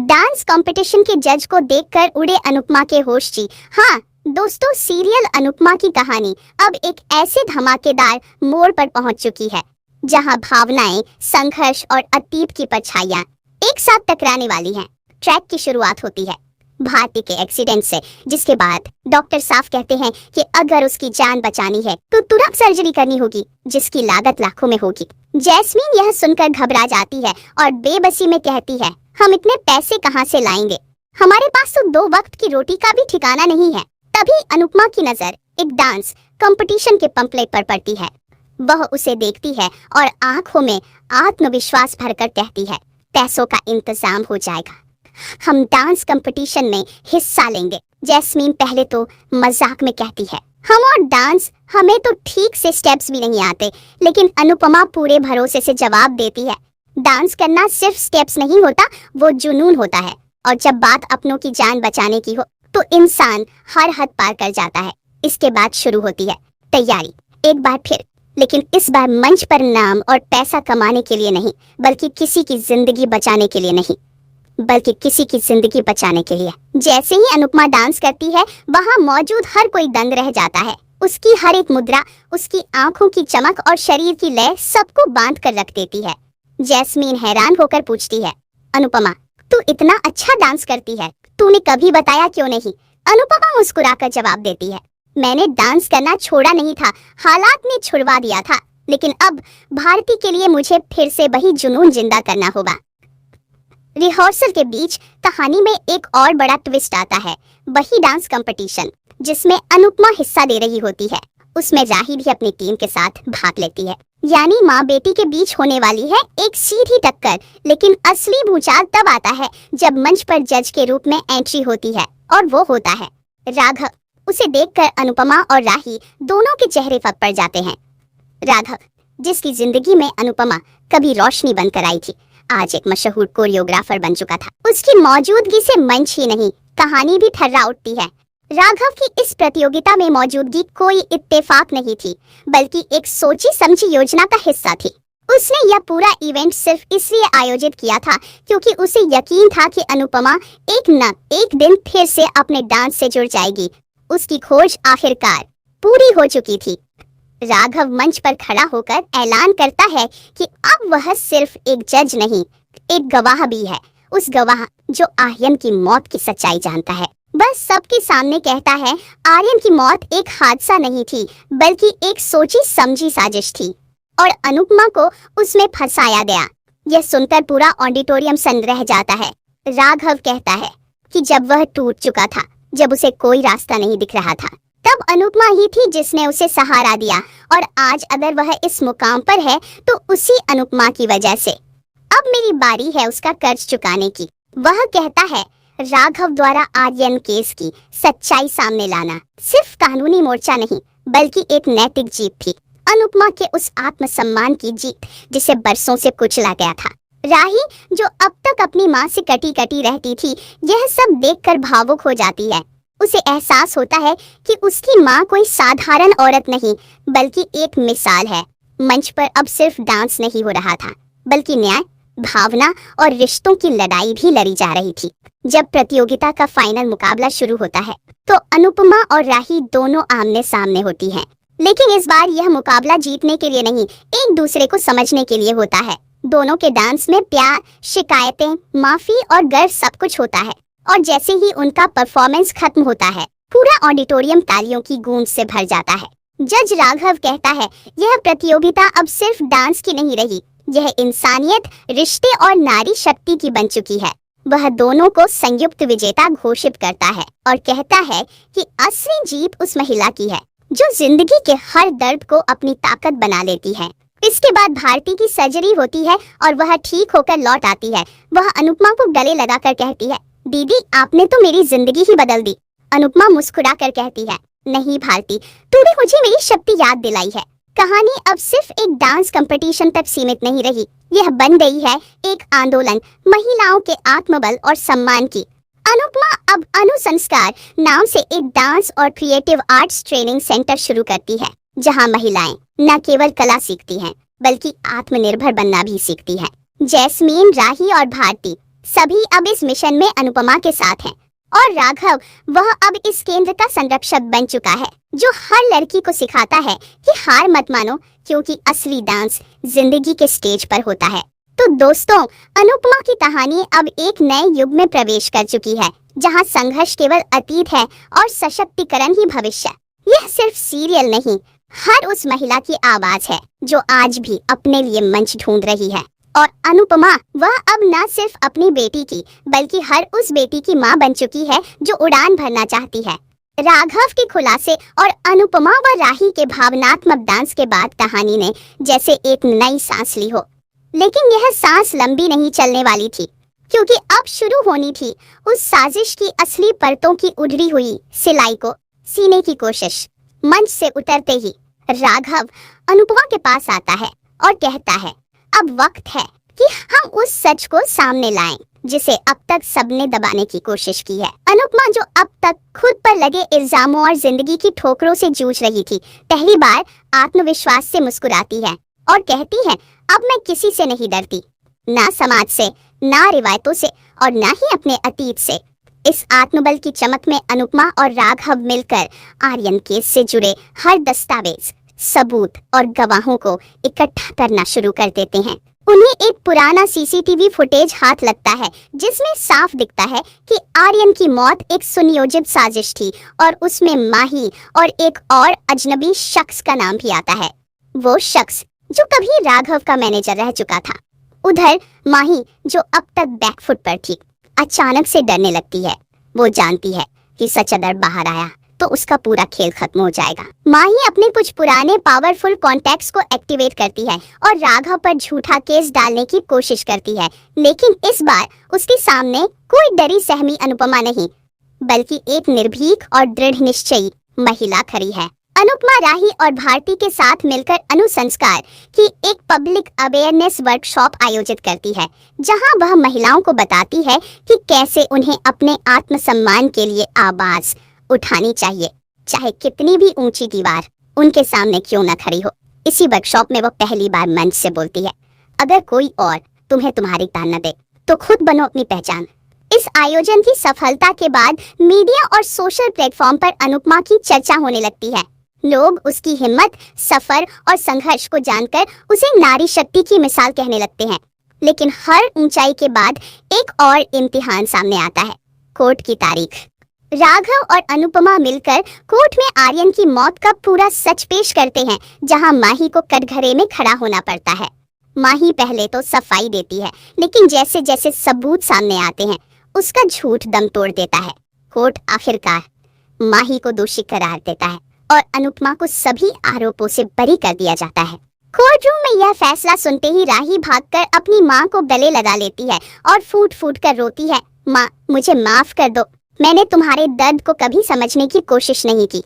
Dance competition के जज को देखकर उड़े अनुपमा के होश जी। हाँ दोस्तों, सीरियल अनुपमा की कहानी अब एक ऐसे धमाकेदार मोड़ पर पहुंच चुकी है जहां भावनाएं, संघर्ष और अतीत की परछाइयां एक साथ टकराने वाली हैं। ट्रैक की शुरुआत होती है भारती के एक्सीडेंट से, जिसके बाद डॉक्टर साफ कहते हैं कि अगर उसकी जान बचानी है तो तुरंत सर्जरी करनी होगी, जिसकी लागत लाखों में होगी। जैस्मीन यह सुनकर घबरा जाती है और बेबसी में कहती है, हम इतने पैसे कहां से लाएंगे, हमारे पास तो 2 वक्त की रोटी का भी ठिकाना नहीं है। तभी अनुपमा की नजर एक डांस कंपटीशन के पंपलेट पर पड़ती है। वह उसे देखती है और आंखों में आत्मविश्वास भरकर कहती है, पैसों का इंतजाम हो जाएगा, हम डांस कंपटीशन में हिस्सा लेंगे। जैस्मीन पहले तो मजाक में कहती है, हम और डांस, हमें तो ठीक से स्टेप्स भी नहीं आते। लेकिन अनुपमा पूरे भरोसे से जवाब देती है, डांस करना सिर्फ स्टेप्स नहीं होता, वो जुनून होता है। और जब बात अपनों की जान बचाने की हो तो इंसान हर हद पार कर जाता है। इसके बाद शुरू होती है तैयारी, एक बार फिर, लेकिन इस बार मंच पर नाम और पैसा कमाने के लिए नहीं, बल्कि किसी की जिंदगी बचाने के लिए नहीं, बल्कि किसी की जिंदगी बचाने के लिए। जैसे ही अनुपमा डांस करती है, वहाँ मौजूद हर कोई दंग रह जाता है। उसकी हर एक मुद्रा, उसकी आंखों की चमक और शरीर की लय सबको बांध कर रख देती है। जैस्मीन हैरान होकर पूछती है, अनुपमा तू इतना अच्छा डांस करती है, तूने कभी बताया क्यों नहीं? अनुपमा मुस्कुराकर जवाब देती है, मैंने डांस करना छोड़ा नहीं था, हालात ने छुड़वा दिया था, लेकिन अब भारती के लिए मुझे फिर से वही जुनून जिंदा करना होगा। रिहर्सल के बीच कहानी में एक और बड़ा ट्विस्ट आता है, वही डांस कंपटीशन जिसमें अनुपमा हिस्सा ले रही होती है। उसमें राही भी अपनी टीम के साथ भाग लेती है। यानी माँ बेटी के बीच होने वाली है एक सीधी टक्कर। लेकिन असली भूचाल तब आता है जब मंच पर जज के रूप में एंट्री होती है, और वो होता है राघव। उसे देखकर अनुपमा और राही दोनों के चेहरे फट पड़ जाते हैं। राघव, जिसकी जिंदगी में अनुपमा कभी रोशनी बनकर आई थी, आज एक मशहूर कोरियोग्राफर बन चुका था। उसकी मौजूदगी से मंच ही नहीं, कहानी भी थर्रा उठती है। राघव की इस प्रतियोगिता में मौजूदगी कोई इत्तेफाक नहीं थी, बल्कि एक सोची समझी योजना का हिस्सा थी। उसने यह पूरा इवेंट सिर्फ इसलिए आयोजित किया था क्योंकि उसे यकीन था कि अनुपमा एक न एक दिन फिर से अपने डांस से जुड़ जाएगी। उसकी खोज आखिरकार पूरी हो चुकी थी। राघव मंच पर खड़ा होकर ऐलान करता है कि अब वह सिर्फ एक जज नहीं, एक गवाह भी है। उस गवाह जो आर्यन की मौत की सच्चाई जानता है। बस सबके सामने कहता है, आर्यन की मौत एक हादसा नहीं थी, बल्कि एक सोची समझी साजिश थी, और अनुपमा को उसमें फंसाया गया। यह सुनकर पूरा ऑडिटोरियम सन्न रह जाता है। राघव कहता है कि जब वह टूट चुका था, जब उसे कोई रास्ता नहीं दिख रहा था, तब अनुपमा ही थी जिसने उसे सहारा दिया, और आज अगर वह इस मुकाम पर है तो उसी अनुपमा की वजह से। अब मेरी बारी है उसका कर्ज चुकाने की। वह कहता है, राघव द्वारा आर्यन केस की सच्चाई सामने लाना सिर्फ कानूनी मोर्चा नहीं, बल्कि एक नैतिक जीत थी। अनुपमा के उस आत्मसम्मान की जीत जिसे बरसों से कुचला गया था। राही, जो अब तक अपनी माँ से कटी कटी रहती थी, यह सब देखकर भावुक हो जाती है। उसे एहसास होता है कि उसकी माँ कोई साधारण औरत नहीं, बल्कि एक मिसाल है। मंच पर अब सिर्फ डांस नहीं हो रहा था, बल्कि न्याय, भावना और रिश्तों की लड़ाई भी लड़ी जा रही थी। जब प्रतियोगिता का फाइनल मुकाबला शुरू होता है तो अनुपमा और राही दोनों आमने सामने होती हैं। लेकिन इस बार यह मुकाबला जीतने के लिए नहीं, एक दूसरे को समझने के लिए होता है। दोनों के डांस में प्यार, शिकायतें, माफी और गर्व सब कुछ होता है। और जैसे ही उनका परफॉर्मेंस खत्म होता है, पूरा ऑडिटोरियम तालियों की गूंज से भर जाता है। जज राघव कहता है, यह प्रतियोगिता अब सिर्फ डांस की नहीं रही, यह इंसानियत, रिश्ते और नारी शक्ति की बन चुकी है। वह दोनों को संयुक्त विजेता घोषित करता है और कहता है कि असली जीत उस महिला की है जो जिंदगी के हर दर्द को अपनी ताकत बना लेती है। इसके बाद भारती की सर्जरी होती है और वह ठीक होकर लौट आती है। वह अनुपमा को गले लगाकर कहती है, दीदी आपने तो मेरी जिंदगी ही बदल दी। अनुपमा मुस्कुराकर कहती है, नहीं भारती, तूने मुझे मेरी शक्ति याद दिलाई है। कहानी अब सिर्फ एक डांस कंपटीशन तक सीमित नहीं रही, यह बन गई है एक आंदोलन, महिलाओं के आत्मबल और सम्मान की। अनुपमा अब अनुसंस्कार नाम से एक डांस और क्रिएटिव आर्ट्स ट्रेनिंग सेंटर शुरू करती है, जहां महिलाएं न केवल कला सीखती हैं, बल्कि आत्मनिर्भर बनना भी सीखती हैं। जैस्मीन, राही और भारती सभी अब इस मिशन में अनुपमा के साथ हैं और राघव वह अब इस केंद्र का संरक्षक बन चुका है, जो हर लड़की को सिखाता है कि हार मत मानो, क्योंकि असली डांस जिंदगी के स्टेज पर होता है। तो दोस्तों, अनुपमा की कहानी अब एक नए युग में प्रवेश कर चुकी है, जहां संघर्ष केवल अतीत है और सशक्तिकरण ही भविष्य। यह सिर्फ सीरियल नहीं, हर उस महिला की आवाज है जो आज भी अपने लिए मंच ढूंढ रही है। और अनुपमा वह अब न सिर्फ अपनी बेटी की बल्कि हर उस बेटी की मां बन चुकी है जो उड़ान भरना चाहती है। राघव के खुलासे और अनुपमा व राही के भावनात्मक डांस के बाद कहानी ने जैसे एक नई सांस ली हो। लेकिन यह सांस लंबी नहीं चलने वाली थी, क्योंकि अब शुरू होनी थी उस साजिश की असली परतों की उधरी हुई सिलाई को सीने की कोशिश। मंच से उतरते ही राघव अनुपमा के पास आता है और कहता है, अब वक्त है कि हम उस सच को सामने लाएं जिसे अब तक सबने दबाने की कोशिश की है। अनुपमा, जो अब तक खुद पर लगे इल्जामों और जिंदगी की ठोकरों से जूझ रही थी, पहली बार आत्मविश्वास से मुस्कुराती है और कहती है, अब मैं किसी से नहीं डरती, ना समाज से, ना रिवायतों से और ना ही अपने अतीत से। इस आत्मबल की चमक में अनुपमा और राघव मिलकर आर्यन केस से जुड़े हर दस्तावेज, सबूत और गवाहों को इकट्ठा करना शुरू कर देते हैं। उन्हें एक पुराना सीसीटीवी फुटेज हाथ लगता है, जिसमें साफ दिखता है कि आर्यन की मौत एक सुनियोजित साजिश थी और उसमें माही और एक और अजनबी शख्स का नाम भी आता है, वो शख्स जो कभी राघव का मैनेजर रह चुका था। उधर माही, जो अब तक बैकफुट पर थी, अचानक से डरने लगती है। वो जानती है कि सच अगर बाहर आया तो उसका पूरा खेल खत्म हो जाएगा। माही अपने कुछ पुराने पावरफुल कॉन्टैक्ट्स को एक्टिवेट करती है और राघव पर झूठा केस डालने की कोशिश करती है, लेकिन इस बार उसके सामने कोई डरी सहमी अनुपमा नहीं, बल्कि एक निर्भीक और दृढ़ निश्चयी महिला खड़ी है। अनुपमा राही और भारती के साथ मिलकर अनुसंस्कार की एक पब्लिक अवेयरनेस वर्कशॉप आयोजित करती है, जहां वह महिलाओं को बताती है कि कैसे उन्हें अपने आत्मसम्मान के लिए आवाज उठानी चाहिए, चाहे कितनी भी ऊंची दीवार उनके सामने क्यों न खड़ी हो। इसी वर्कशॉप में वो पहली बार मंच से बोलती है, अगर कोई और तुम्हें तुम्हारी तान न दे तो खुद बनो अपनी पहचान। इस आयोजन की सफलता के बाद मीडिया और सोशल प्लेटफॉर्म पर अनुपमा की चर्चा होने लगती है। लोग उसकी हिम्मत, सफर और संघर्ष को जानकर उसे नारी शक्ति की मिसाल कहने लगते हैं। लेकिन हर ऊंचाई के बाद एक और इम्तिहान सामने आता है, कोर्ट की तारीख। राघव और अनुपमा मिलकर कोर्ट में आर्यन की मौत का पूरा सच पेश करते हैं, जहां माही को कटघरे में खड़ा होना पड़ता है। माही पहले तो सफाई देती है, लेकिन जैसे जैसे सबूत सामने आते हैं उसका झूठ दम तोड़ देता है। कोर्ट आखिरकार माही को दोषी करार देता है और अनुपमा को सभी आरोपों से बरी कर दिया जाता है। कोर्ट रूम में यह फैसला सुनते ही राही भागकर अपनी माँ को गले लगा लेती है और फूट फूट कर रोती है, माँ मुझे माफ कर दो, मैंने तुम्हारे दर्द को कभी समझने की कोशिश नहीं की।